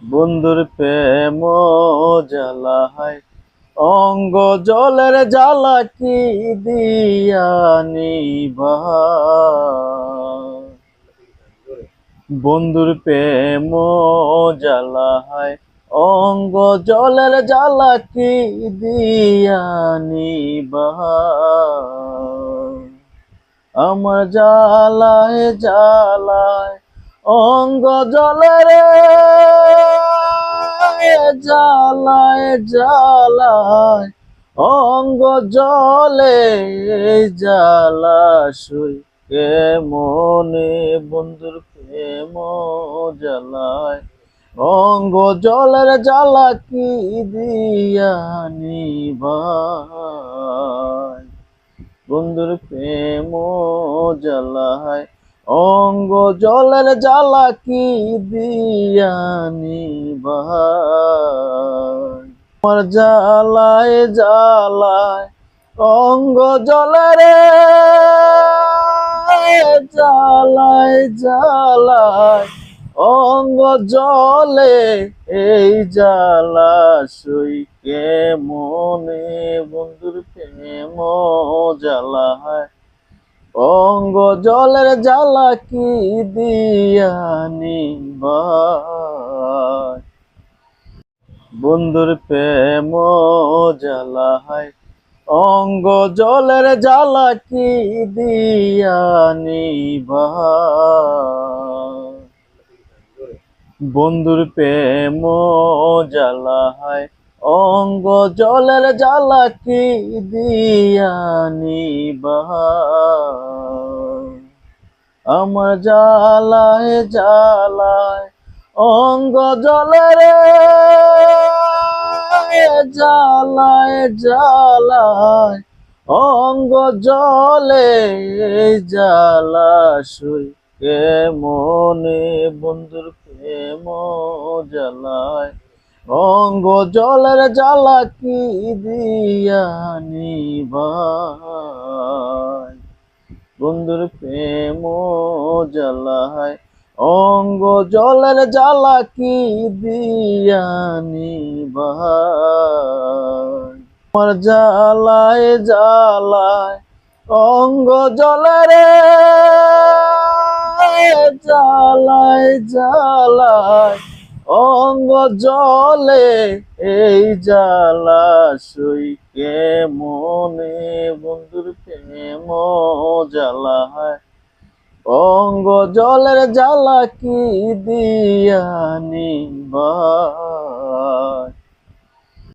বন্ধুর প্রেম জ্বালায় অঙ্গ জলের জ্বালা কি দিয়া নিভায়। বন্ধুর প্রেম জ্বালায় অঙ্গ জলের জ্বালা কি দিয়া নিভায়। আমার জ্বালায় জ্বালায় অঙ্গ জলের জ্বালায় জ্বালায় অঙ্গ জলে জ্বালা শুই কেমনে। বন্ধুর প্রেম জ্বালায় অঙ্গ জলের জ্বালা কি দিয়া নিভায়। বন্ধুর প্রেম জ্বালায় অঙ্গ জলের জ্বালা কি দিয়া নিভায়। আমার জ্বালায় জ্বালায় অঙ্গ জলের জ্বালায় জ্বালায় অঙ্গ জলে এই জ্বালা সই কেমনে। বন্ধুর প্রেম জ্বালায় অঙ্গ জলের জ্বালা কি দিয়া নিভায়। বন্ধুর প্রেম জ্বালায় অঙ্গ জলের জ্বালা কি দিয়া নিভায়। বন্ধুর প্রেম জ্বালায় অঙ্গ জলের জ্বালা কি দিয়া নিভায়। আমার জ্বালায় জ্বালায় অঙ্গ জলের জ্বালায় জ্বালায় অঙ্গ জলে জ্বালা শুই কেমনে। বন্ধুর প্রেম জ্বালায় অঙ্গ জলের জ্বালা কি দিয়া নিভায়। বন্ধুর প্রেম জ্বালায় অঙ্গ জলের জ্বালা কি দিয়া নিভায়। আমার জ্বালায় জ্বালায় অঙ্গ জলের জ্বালায় জ্বালায় অঙ্গ জলে এই জ্বালা সই কেমনে। বন্ধুর প্রেম জ্বালায় অঙ্গ জলের জ্বালা কি দিয়া নিভায়।